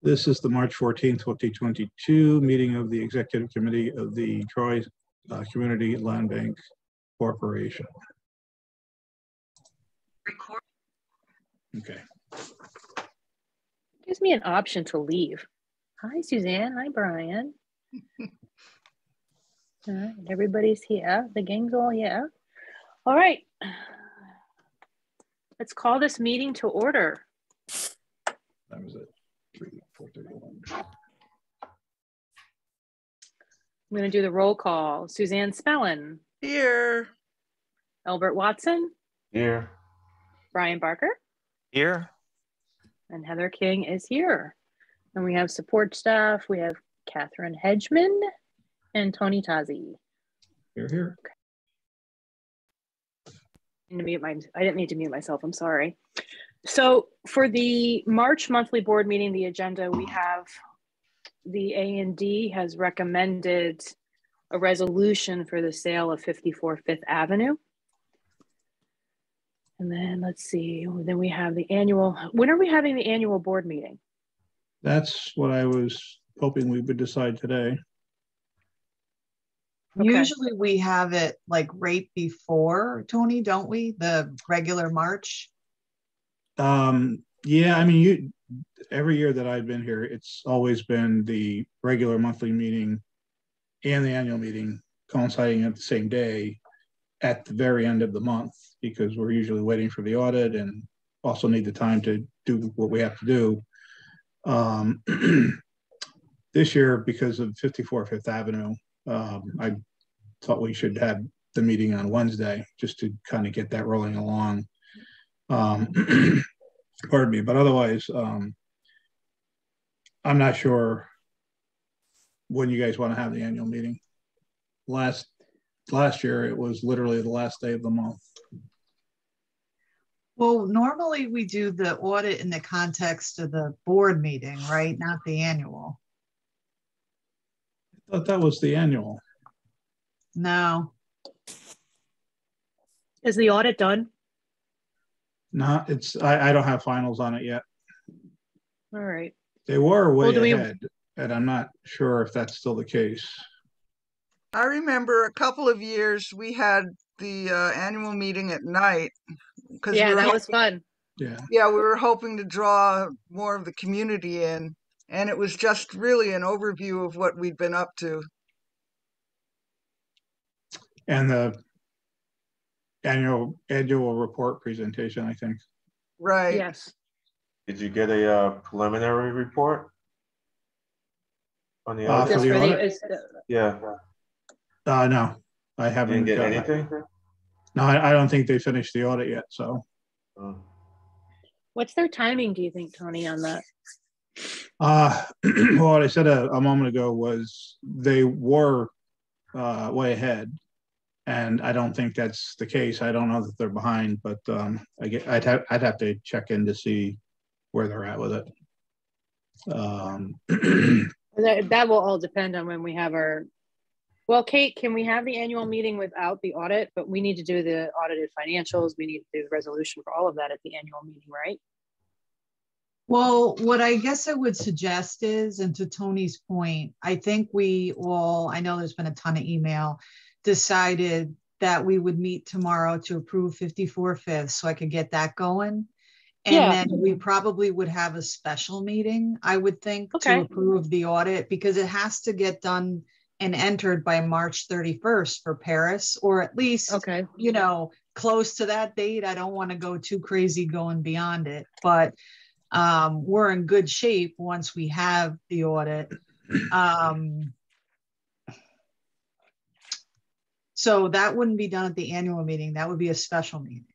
This is the March 14th, 2022 meeting of the Executive Committee of the Troy Community Land Bank Corporation. Okay. Gives me an option to leave. Hi, Suzanne. Hi, Brian. All right, everybody's here. The gang's all here. All right. Let's call this meeting to order. That was it. 4:31. I'm going to do the roll call. Suzanne Spellin. Here. Albert Watson. Here. Brian Barker. Here. And Heather King is here. And we have support staff. We have Catherine Hedgeman and Tony Tazi. You're here. Okay. I didn't need to mute myself. I'm sorry. So for the March monthly board meeting, the agenda, we have the A&D has recommended a resolution for the sale of 54 Fifth Avenue. And then let's see, then we have the annual, when are we having the annual board meeting? That's what I was hoping we would decide today. Okay. Usually we have it like right before, Tony, don't we? The regular March. Yeah, I mean, every year that I've been here, it's always been the regular monthly meeting and the annual meeting coinciding at the same day at the very end of the month, because we're usually waiting for the audit and also need the time to do what we have to do. This year, because of 54 Fifth Avenue, I thought we should have the meeting on Wednesday just to kind of get that rolling along. Pardon me, but otherwise, I'm not sure when you guys want to have the annual meeting. Last year, it was literally the last day of the month. Well, normally we do the audit in the context of the board meeting, right? Not the annual. I thought that was the annual. No. Is the audit done? No, I don't have finals on it yet. All right. They were way ahead, and I'm not sure if that's still the case. I remember a couple of years we had the annual meeting at night. Yeah, that was fun. Yeah. Yeah, we were hoping to draw more of the community in, and it was just really an overview of what we'd been up to. And the annual report presentation, I think. Right. Yes. Did you get a preliminary report on the audit? For the audit? Yeah. No, I haven't. Didn't get anything? No, I don't think they finished the audit yet. So. What's their timing, do you think, Tony, on that? Well, what I said a moment ago was they were way ahead, and I don't think that's the case. I don't know that they're behind, but I'd have to check in to see where they're at with it. That will all depend on when we have our. Well, Kate, can we have the annual meeting without the audit? But we need to do the audited financials. We need to do the resolution for all of that at the annual meeting, right? Well, what I guess I would suggest is, and to Tony's point, I think we all, I know there's been a ton of email, decided that we would meet tomorrow to approve 54 Fifth so I could get that going. And then we probably would have a special meeting, I would think, to approve the audit, because it has to get done and entered by March 31st for Paris, or at least, you know, close to that date. I don't want to go too crazy going beyond it, but we're in good shape once we have the audit. So that wouldn't be done at the annual meeting. That would be a special meeting.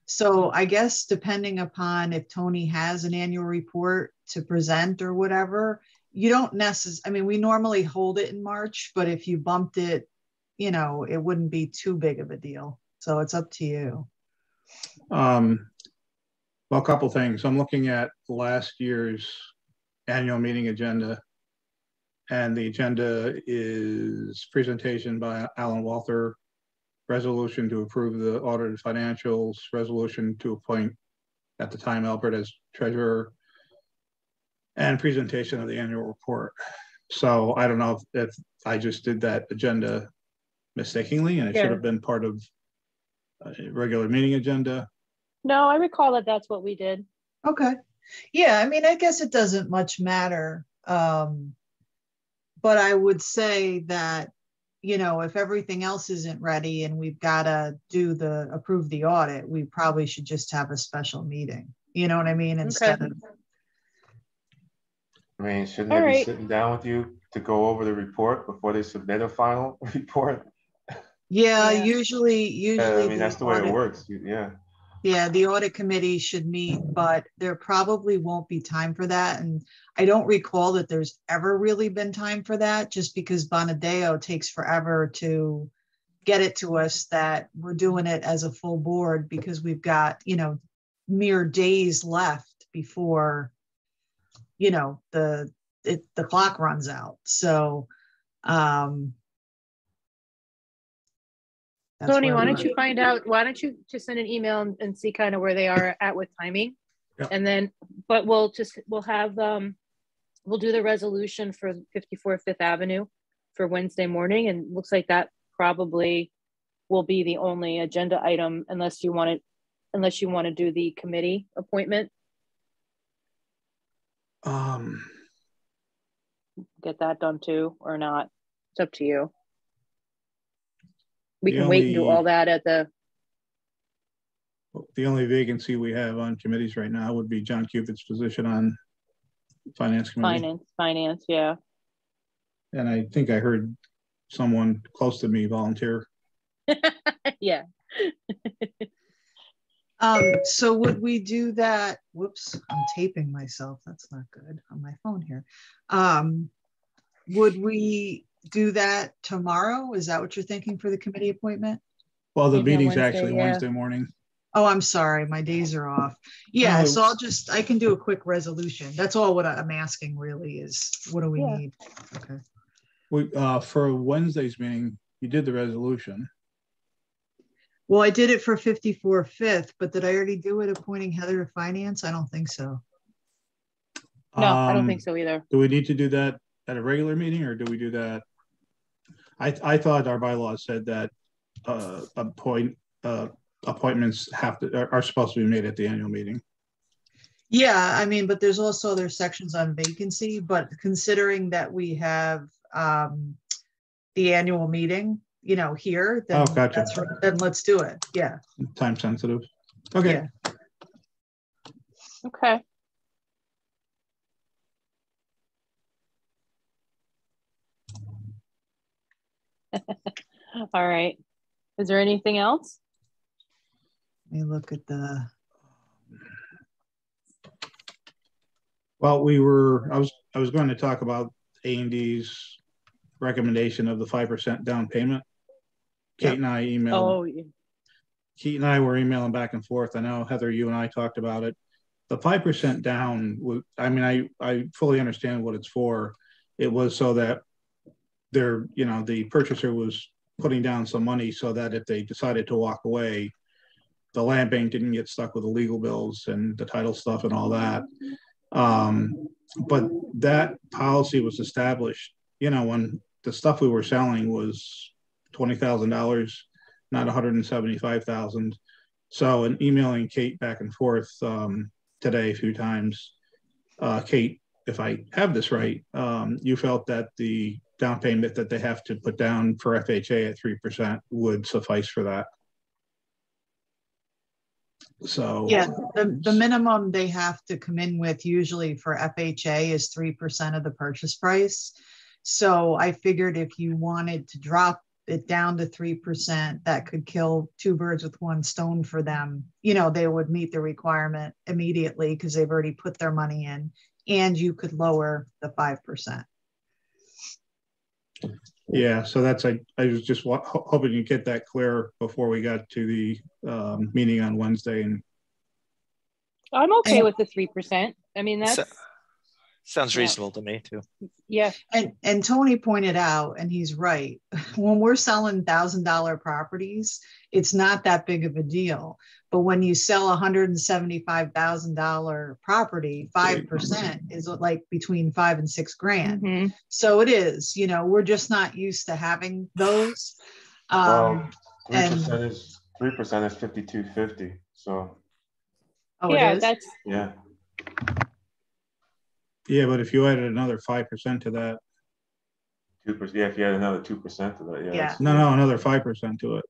So I guess depending upon if Tony has an annual report to present or whatever, you don't necessarily, I mean, we normally hold it in March, but if you bumped it, you know, it wouldn't be too big of a deal. So it's up to you. Well, a couple things. I'm looking at last year's annual meeting agenda, and the agenda is presentation by Alan Walther, resolution to approve the audited financials, resolution to appoint at the time Albert as treasurer, and presentation of the annual report. So I don't know if I just did that agenda mistakenly and it should have been part of a regular meeting agenda. No, I recall that that's what we did. Okay. Yeah, I mean, I guess it doesn't much matter. But I would say that, you know, if everything else isn't ready and we've got to approve the audit, we probably should just have a special meeting. You know what I mean? Instead of. I mean, shouldn't they be sitting down with you to go over the report before they submit a final report? Yeah, usually. I mean, that's the way it works. Yeah. Yeah, the audit committee should meet, but there probably won't be time for that. And I don't recall that there's ever really been time for that, just because Bonadeo takes forever to get it to us that we're doing it as a full board, because we've got, you know, mere days left before, you know, the clock runs out. So, Tony, why don't you find out, why don't you just send an email and see kind of where they are at with timing? Yep. And then, but we'll do the resolution for 54 Fifth Avenue for Wednesday morning. And looks like that probably will be the only agenda item unless you want to do the committee appointment. Get that done too, or not. It's up to you. We can wait and do all that at the only vacancy we have on committees right now would be John Cupid's position on finance committee. Finance, yeah. And I think I heard someone close to me volunteer. Yeah. So would we do that? Whoops, I'm taping myself. That's not good on my phone here. Would we do that tomorrow? Is that what you're thinking for the committee appointment? Well, the meeting's actually Wednesday morning. Oh, I'm sorry. My days are off. Yeah, so I can do a quick resolution. That's all what I'm asking really is, what do we need? Okay. For Wednesday's meeting, you did the resolution. Well, I did it for 54 Fifth, but did I already do it appointing Heather to finance? I don't think so. No, I don't think so either. Do we need to do that at a regular meeting, or do we do that? I thought our bylaws said that appointments are supposed to be made at the annual meeting. Yeah, I mean, but there's also other sections on vacancy, but considering that we have the annual meeting, you know, here, then, gotcha. Then let's do it. Yeah. Time sensitive. Okay. Yeah. Okay. All right. Is there anything else? Let me look at the. Well, I was going to talk about A&D's recommendation of the 5% down payment. Kate and I emailed. Kate and I were emailing back and forth. I know, Heather, you and I talked about it. The 5% down, I mean, I fully understand what it's for. It was so that the purchaser was putting down some money so that if they decided to walk away, the land bank didn't get stuck with the legal bills and the title stuff and all that. But that policy was established, when the stuff we were selling was $20,000, not $175,000. So in emailing Kate back and forth today a few times, Kate, if I have this right, you felt that the down payment that they have to put down for FHA at 3% would suffice for that. So yeah, the minimum they have to come in with usually for FHA is 3% of the purchase price. So I figured if you wanted to drop it down to 3%, that could kill two birds with one stone for them. They would meet the requirement immediately because they've already put their money in, and you could lower the 5%. Yeah, so that's I was just hoping you get that clear before we got to the meeting on Wednesday. And I'm okay with the 3%. I mean, that's Sounds Yeah. reasonable to me too. Yeah. And Tony pointed out, and he's right, when we're selling $1,000 properties, it's not that big of a deal. But when you sell $175,000 property, 5% is like between $5 and $6 grand. Mhm. So it is, you know, we're just not used to having those. Well, And 3% is 5250. So oh, Yeah, it is. that's yeah, Yeah, but if you added another 5% to that, 2%. Yeah, if you had another 2% to that, yeah. Yeah. no, another 5% to it.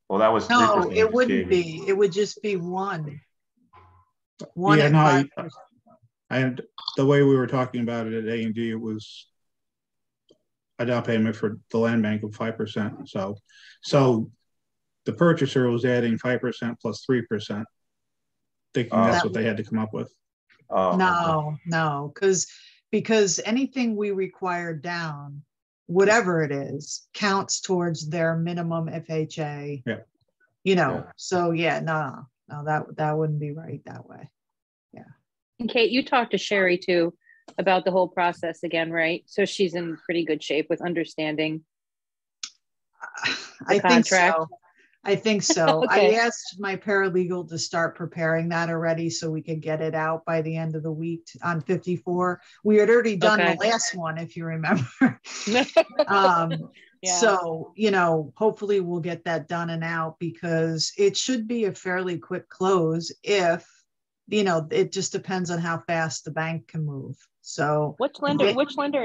Well, that was 3%. No, I it just wouldn't gave you. be. It would just be one. One Yeah, at no, 5%. and the way we were talking about it at A&D, it was a down payment for the land bank of 5%. So the purchaser was adding 5% plus 3%, thinking that's what they had to come up with. Oh, okay. No, because anything we require down, whatever it is, counts towards their minimum FHA. Yeah. You know, Yeah. so yeah, no, that wouldn't be right that way. and Kate, you talked to Sherry too about the whole process again, right? So she's in pretty good shape with understanding I think contract. so. I think so. Okay. I asked my paralegal to start preparing that already so we could get it out by the end of the week on 54. We had already done Okay. the last one, if you remember. Yeah. So, you know, hopefully we'll get that done and out because it should be a fairly quick close if, you know, it just depends on how fast the bank can move. So Which lender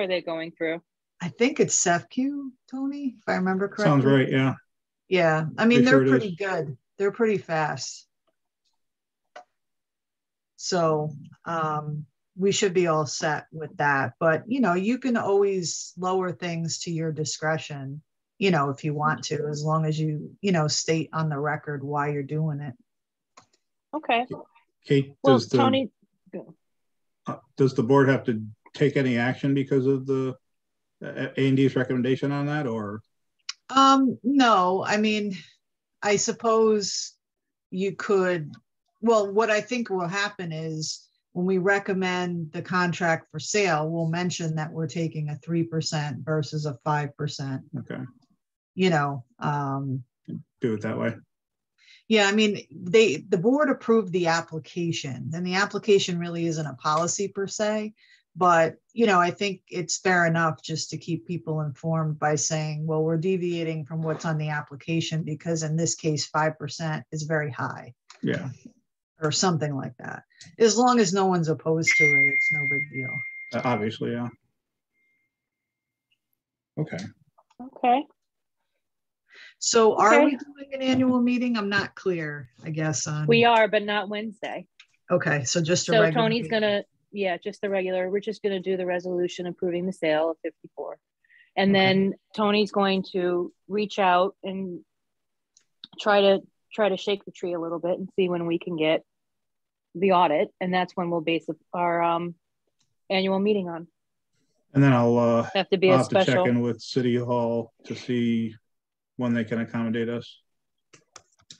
are they going through? I think it's SEFCU, Tony, if I remember correctly. Sounds right, yeah. Yeah, I mean, Pretty sure they're it pretty is. good. They're pretty fast. So we should be all set with that. But, you know, you can always lower things to your discretion, you know, if you want to, as long as you, you know, state on the record why you're doing it. Okay. Kate, Well, does the Tony, board have to take any action because of the A&D's recommendation on that, or? No, I mean, I suppose you could, well, what I think will happen is when we recommend the contract for sale, we'll mention that we're taking a 3% versus a 5%, Okay, you know. do it that way. Yeah, I mean, the board approved the application, and the application really isn't a policy per se, but, you know, I think it's fair enough just to keep people informed by saying, well, we're deviating from what's on the application because in this case, 5% is very high. Yeah. Or something like that. As long as no one's opposed to it, it's no big deal. Obviously, yeah. Okay. okay. So are Okay. we doing an annual meeting? I'm not clear, I guess. We are, but not Wednesday. Okay, so just a So regular Tony's meeting. gonna, yeah, just the regular. We're just gonna do the resolution approving the sale of 54. And then Tony's going to reach out and try to shake the tree a little bit and see when we can get the audit. And that's when we'll base our annual meeting on. And then I'll Have to be I'll a have to check special. in with City Hall to see when they can accommodate us.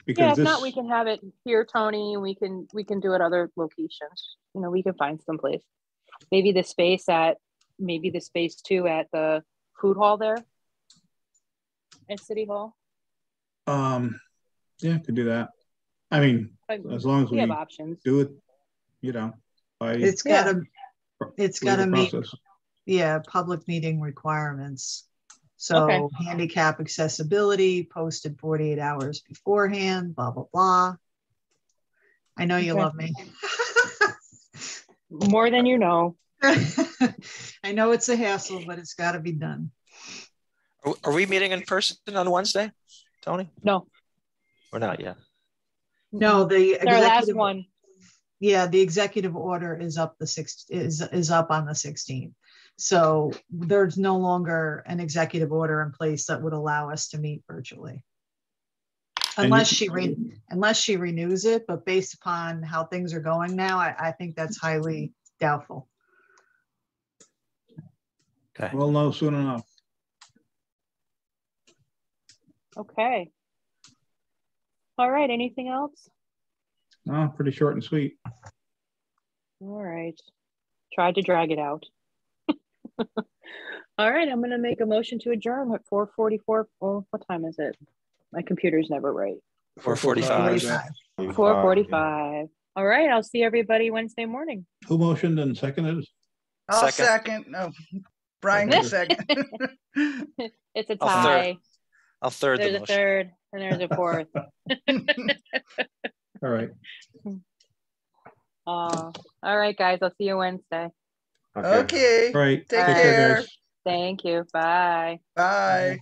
Because Yeah, if this, not, we can have it here, Tony. We can do it other locations. You know, we can find someplace. Maybe the space too at the food hall there at City Hall. yeah, could do that. I mean, as long as We we have options. do it, you know, by It's Yeah. gotta meet, process. yeah, public meeting requirements. So Okay. handicap accessibility posted 48 hours beforehand, blah, blah, blah. I know you Okay. love me. More than you know. I know it's a hassle, but it's got to be done. Are we meeting in person on Wednesday, Tony? No. Or not yet? No, the It's our last executive, one. yeah, the executive order is up is up on the 16th. So there's no longer an executive order in place that would allow us to meet virtually. Unless she renews it, but based upon how things are going now, I think that's highly doubtful. Okay. We'll know soon enough. Okay. All right. Anything else? No, pretty short and sweet. All right. Tried to drag it out. All right, I'm going to make a motion to adjourn at 4:44. Oh, what time is it? My computer's never right. 4:45. 4:45. All right, I'll see everybody Wednesday morning. Who motioned and seconded? I'll Second. second. No, Brian can second. It's a I'll tie. I'll third the There's a motion. third and there's a fourth. All right. All right, guys, I'll see you Wednesday. Okay. All right. Take All right. care. guys. Thank you. Bye. Bye.